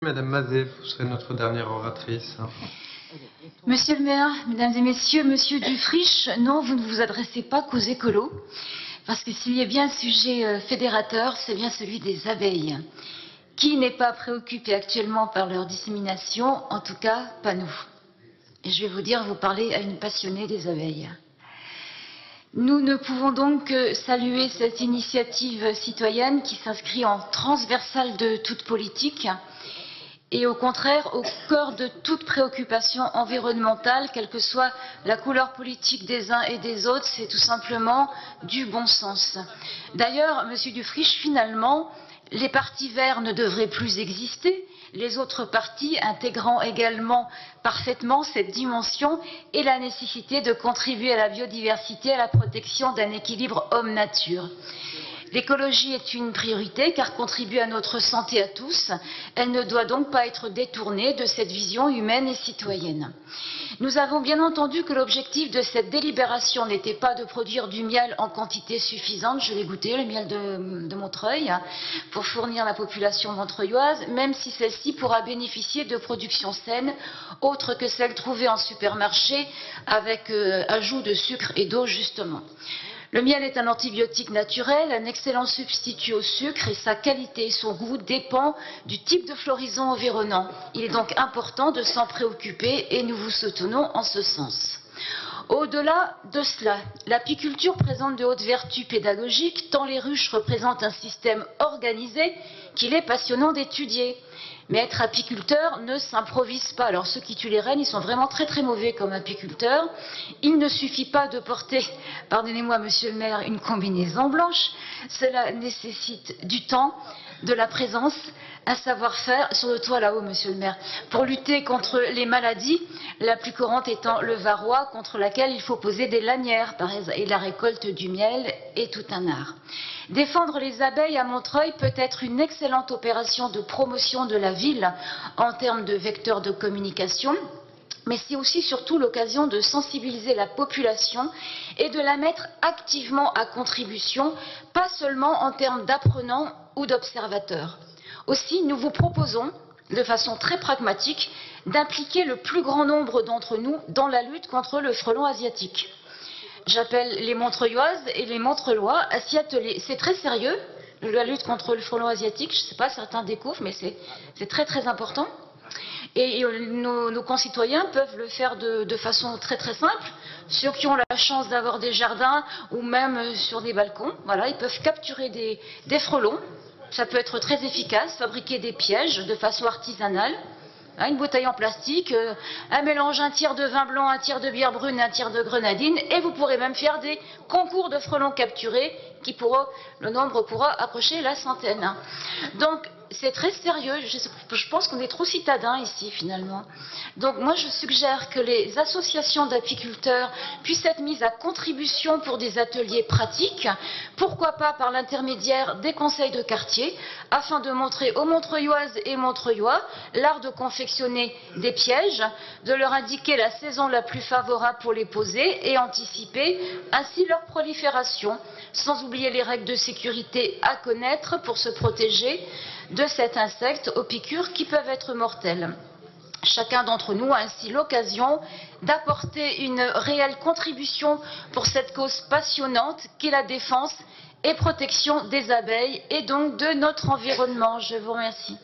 Madame Mazet, vous serez notre dernière oratrice. Monsieur le maire, mesdames et messieurs, monsieur Dufriche, non, vous ne vous adressez pas qu'aux écolos, parce que s'il y a bien un sujet fédérateur, c'est bien celui des abeilles. Qui n'est pas préoccupé actuellement par leur dissémination? En tout cas, pas nous. Et je vais vous dire, vous parlez à une passionnée des abeilles. Nous ne pouvons donc que saluer cette initiative citoyenne qui s'inscrit en transversale de toute politique et au contraire au cœur de toute préoccupation environnementale, quelle que soit la couleur politique des uns et des autres, c'est tout simplement du bon sens. D'ailleurs, monsieur Dufriche, finalement, les partis verts ne devraient plus exister, les autres partis intégrant également parfaitement cette dimension et la nécessité de contribuer à la biodiversité, à la protection d'un équilibre homme-nature. L'écologie est une priorité car contribue à notre santé à tous. Elle ne doit donc pas être détournée de cette vision humaine et citoyenne. Nous avons bien entendu que l'objectif de cette délibération n'était pas de produire du miel en quantité suffisante. Je l'ai goûté, le miel de Montreuil, pour fournir la population montreuilloise, même si celle-ci pourra bénéficier de productions saines, autres que celles trouvées en supermarché, avec ajout de sucre et d'eau justement. Le miel est un antibiotique naturel, un excellent substitut au sucre et sa qualité et son goût dépend du type de floraison environnant. Il est donc important de s'en préoccuper et nous vous soutenons en ce sens. Au-delà de cela, l'apiculture présente de hautes vertus pédagogiques tant les ruches représentent un système organisé qu'il est passionnant d'étudier. Mais être apiculteur ne s'improvise pas. Alors ceux qui tuent les rennes, ils sont vraiment très très mauvais comme apiculteurs. Il ne suffit pas de porter, pardonnez-moi monsieur le maire, une combinaison blanche. Cela nécessite du temps, de la présence, un savoir-faire sur le toit là-haut, monsieur le maire, pour lutter contre les maladies, la plus courante étant le varroa, contre laquelle il faut poser des lanières, par exemple, et la récolte du miel est tout un art. Défendre les abeilles à Montreuil peut être une excellente opération de promotion de la ville en termes de vecteurs de communication, mais c'est aussi surtout l'occasion de sensibiliser la population et de la mettre activement à contribution, pas seulement en termes d'apprenants ou d'observateurs. Aussi, nous vous proposons, de façon très pragmatique, d'impliquer le plus grand nombre d'entre nous dans la lutte contre le frelon asiatique. J'appelle les Montreuilloises et les Montreuillois à s'y atteler. C'est très sérieux, la lutte contre le frelon asiatique. Je ne sais pas, certains découvrent, mais c'est très très important. Et nos concitoyens peuvent le faire de façon très très simple. Ceux qui ont la chance d'avoir des jardins ou même sur des balcons, voilà, ils peuvent capturer des frelons. Ça peut être très efficace, fabriquer des pièges de façon artisanale. Une bouteille en plastique, un mélange, un tiers de vin blanc, un tiers de bière brune, un tiers de grenadine, et vous pourrez même faire des concours de frelons capturés le nombre pourra approcher la centaine. Donc c'est très sérieux, je pense qu'on est trop citadins ici finalement. Donc moi je suggère que les associations d'apiculteurs puissent être mises à contribution pour des ateliers pratiques, pourquoi pas par l'intermédiaire des conseils de quartier, afin de montrer aux Montreuilloises et Montreuillois l'art de confectionner des pièges, de leur indiquer la saison la plus favorable pour les poser et anticiper ainsi leur prolifération, sans oublier les règles de sécurité à connaître pour se protéger de cet insecte aux piqûres qui peuvent être mortelles. Chacun d'entre nous a ainsi l'occasion d'apporter une réelle contribution pour cette cause passionnante qu'est la défense et protection des abeilles et donc de notre environnement. Je vous remercie.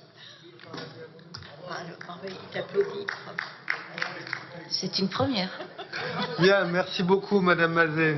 C'est une première. Bien, merci beaucoup Madame Mazet.